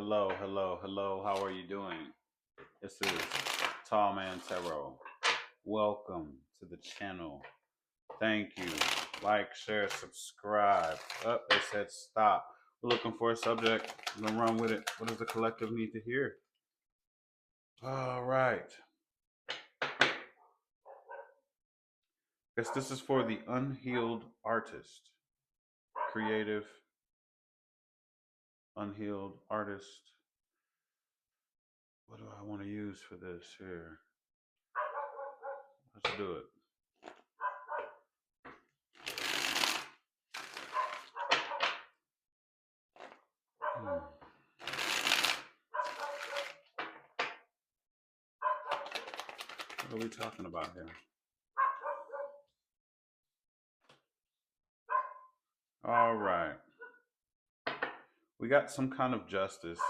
Hello, hello, hello. How are you doing? This is Tall Man Tarot. Welcome to the channel. Thank you. Like, share, subscribe. Oh, they said stop. We're looking for a subject. I'm gonna run with it. What does the collective need to hear? All right. Guess this is for the unhealed artist, creative, unhealed artist. What do I want to use for this here? Let's do it. Hmm. What are we talking about here? All right. We got some kind of justice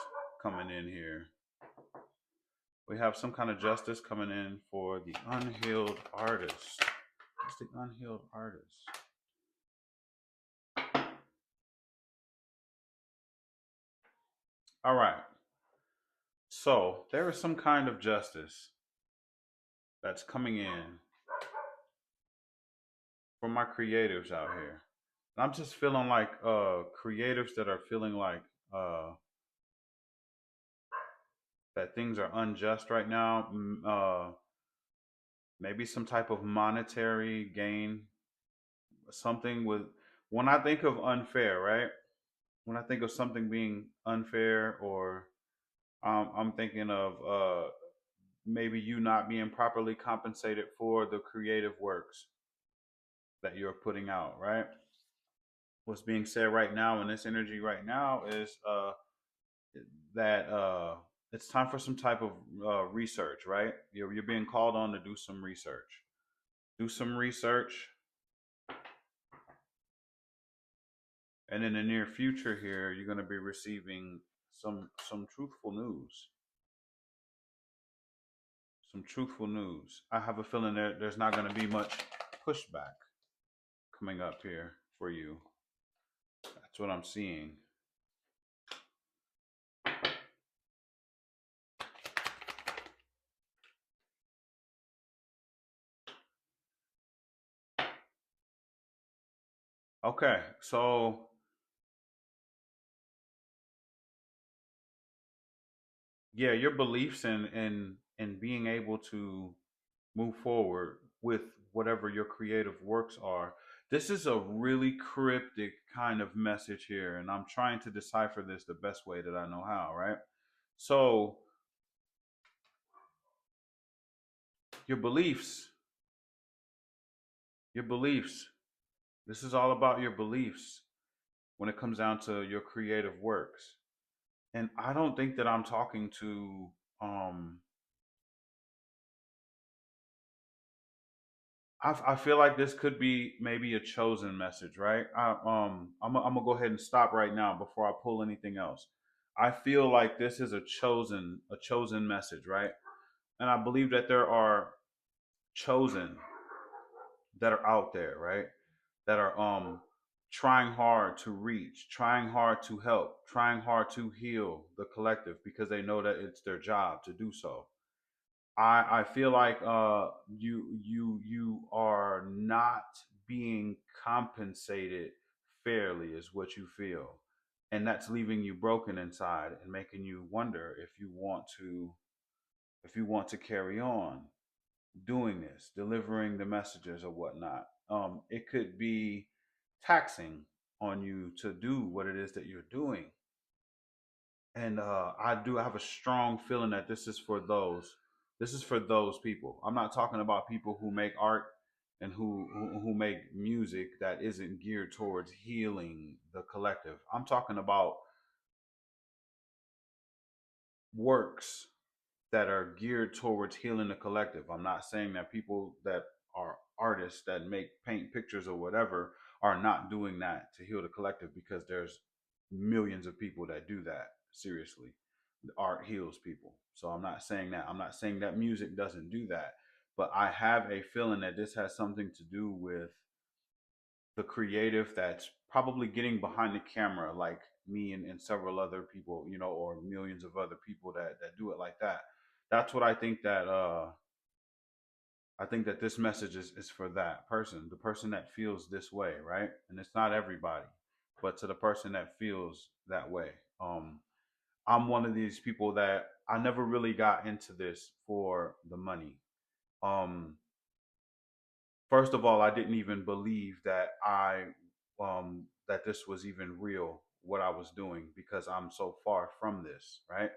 coming in here. We have some kind of justice coming in for the unhealed artist. It's the unhealed artist. All right. So there is some kind of justice that's coming in for my creatives out here. And I'm just feeling like creatives that are feeling like that things are unjust right now. Maybe some type of monetary gain, something with. When I think of unfair, right? When I think of something being unfair, or I'm thinking of maybe you not being properly compensated for the creative works that you're putting out, right? What's being said right now in this energy right now is that it's time for some type of research, right? You're being called on to do some research. Do some research, and in the near future here, you're going to be receiving some truthful news. Some truthful news. I have a feeling there's not going to be much pushback coming up here for you. That's what I'm seeing. Okay, so yeah, your beliefs in being able to move forward with whatever your creative works are. This is a really cryptic kind of message here, and I'm trying to decipher this the best way that I know how, right? So, your beliefs, your beliefs. This is all about your beliefs when it comes down to your creative works. And I don't think that I'm talking to um I feel like this could be maybe a chosen message, right? I'm gonna go ahead and stop right now before I pull anything else. I feel like this is a chosen message, right? And I believe that there are chosen that are out there, right? That are trying hard to reach, trying hard to help, trying hard to heal the collective because they know that it's their job to do so. I feel like you are not being compensated fairly is what you feel, and that's leaving you broken inside and making you wonder if you want to carry on doing this, delivering the messages or whatnot. It could be taxing on you to do what it is that you're doing. And I do have a strong feeling that this is for those. This is for those people. I'm not talking about people who make art and who make music that isn't geared towards healing the collective. I'm talking about works that are geared towards healing the collective. I'm not saying that people that are artists that make paint pictures or whatever are not doing that to heal the collective, because there's millions of people that do that. Seriously, art heals people. So I'm not saying that. I'm not saying that music doesn't do that, but I have a feeling that this has something to do with the creative that's probably getting behind the camera, like me and several other people, or millions of other people that do it like that. That's what I think that this message is for that person, the person that feels this way, right? And it's not everybody, but to the person that feels that way. I'm one of these people that I never really got into this for the money. Um, First of all, I didn't even believe that that this was even real what I was doing because I'm so far from this, right?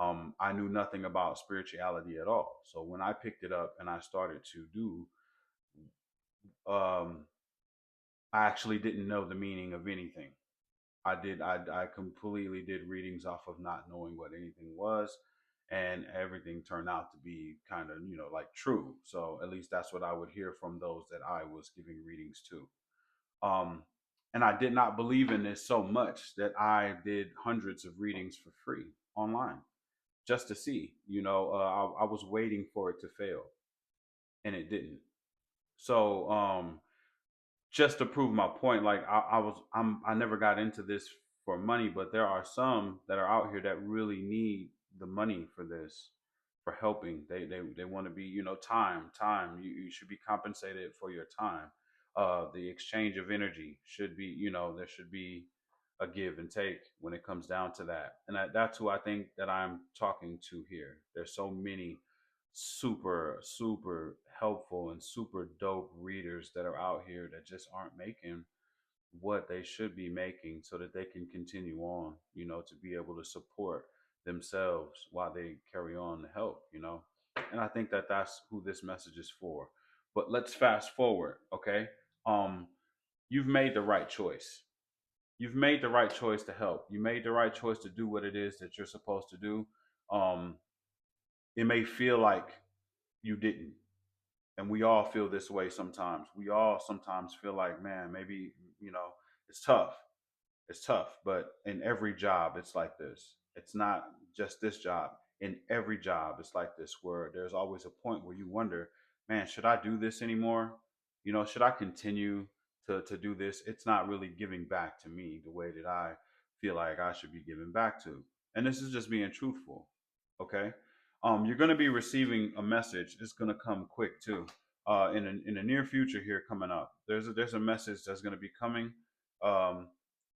I knew nothing about spirituality at all. So when I picked it up and I started to do, um, I actually didn't know the meaning of anything. I completely did readings off of not knowing what anything was, and everything turned out to be kind of, like true. So at least that's what I would hear from those that I was giving readings to. Um, and I did not believe in this so much that I did hundreds of readings for free online just to see. I was waiting for it to fail, and it didn't. So just to prove my point, like I never got into this for money, but there are some that are out here that really need the money for this, for helping. They want to be, time. You should be compensated for your time. The exchange of energy should be, there should be a give and take when it comes down to that. And that's who I think that I'm talking to here. There's so many super helpful and super dope readers that are out here that just aren't making what they should be making so that they can continue on, to be able to support themselves while they carry on to help. And I think that that's who this message is for. But let's fast forward, okay? um you've made the right choice. You've made the right choice to help. You made the right choice to do what it is that you're supposed to do. um it may feel like you didn't, and we all feel this way sometimes. We all sometimes feel like, man, maybe, you know it's tough. It's tough, but in every job it's like this. It's not just this job. In every job it's like this, where there's always a point where you wonder, man, should I do this anymore? Should I continue to do this? It's not really giving back to me the way that I feel like I should be giving back to. And this is just being truthful. Okay. You're going to be receiving a message. It's going to come quick too. In the near future here coming up, there's a message that's going to be coming, um,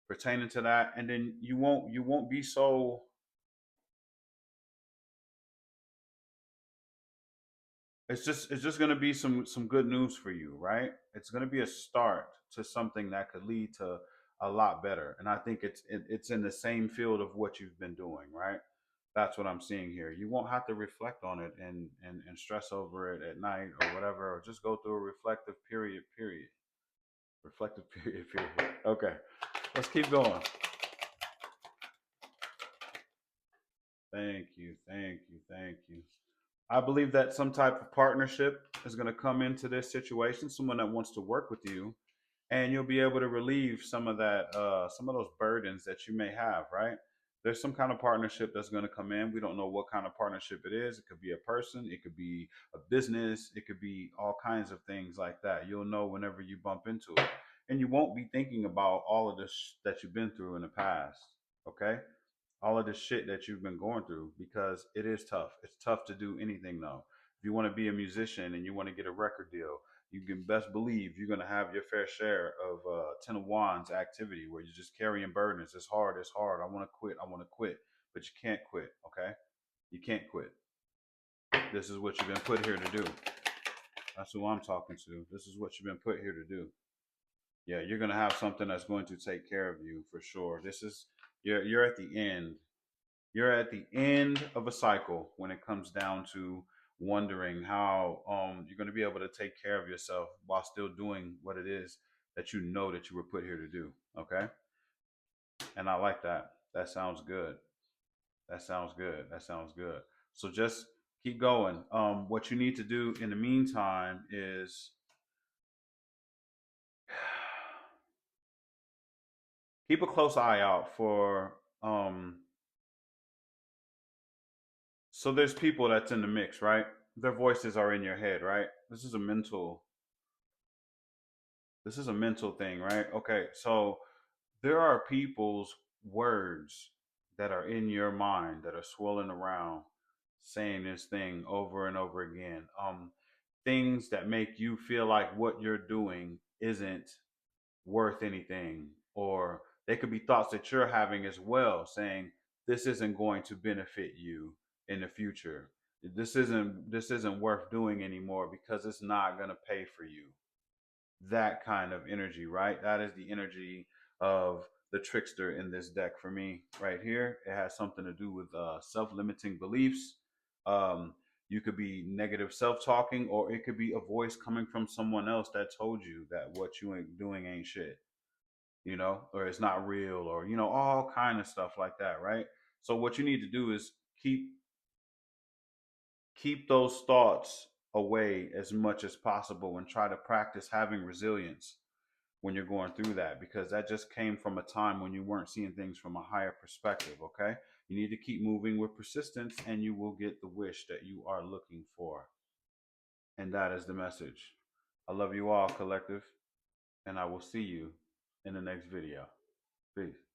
pertaining to that, and then you won't be so. It's just going to be some good news for you, right? It's going to be a start to something that could lead to a lot better, and I think it's in the same field of what you've been doing, right? That's what I'm seeing here. You won't have to reflect on it and stress over it at night or whatever, or just go through a reflective period. Reflective period. Okay, let's keep going. Thank you. I believe that some type of partnership is going to come into this situation, someone that wants to work with you, and you'll be able to relieve some of some of those burdens that you may have, right? There's some kind of partnership that's going to come in. We don't know what kind of partnership it is. It could be a person, it could be a business, it could be all kinds of things like that. You'll know whenever you bump into it. And you won't be thinking about all of this that you've been through in the past, okay? All of the shit that you've been going through, because it is tough. It's tough to do anything though. If you want to be a musician and you want to get a record deal, you can best believe you're going to have your fair share of Ten of Wands activity where you're just carrying burdens. It's hard. It's hard. I want to quit. I want to quit. But you can't quit. Okay. You can't quit. This is what you've been put here to do. That's who I'm talking to. This is what you've been put here to do. Yeah, you're going to have something that's going to take care of you for sure. You're at the end. You're at the end of a cycle when it comes down to wondering how you're going to be able to take care of yourself while still doing what it is that you know that you were put here to do. Okay. And I like that. That sounds good. That sounds good. So just keep going. What you need to do in the meantime is keep a close eye out for so there's people that's in the mix, right? Their voices are in your head, right? This is a mental thing, right? Okay, so there are people's words that are in your mind that are swirling around saying this thing over and over again. Things that make you feel like what you're doing isn't worth anything, or they could be thoughts that you're having as well, saying this isn't going to benefit you in the future. This isn't worth doing anymore because it's not going to pay for you. That kind of energy, right? That is the energy of the trickster in this deck for me right here. It has something to do with self-limiting beliefs. Um, you could be negative self-talking, or it could be a voice coming from someone else that told you that what you ain't doing ain't shit, or it's not real, or all kind of stuff like that, right? So what you need to do is keep those thoughts away as much as possible and try to practice having resilience when you're going through that, because that just came from a time when you weren't seeing things from a higher perspective. Okay, you need to keep moving with persistence and you will get the wish that you are looking for. And that is the message. I love you all, collective, and I will see you in the next video. Peace.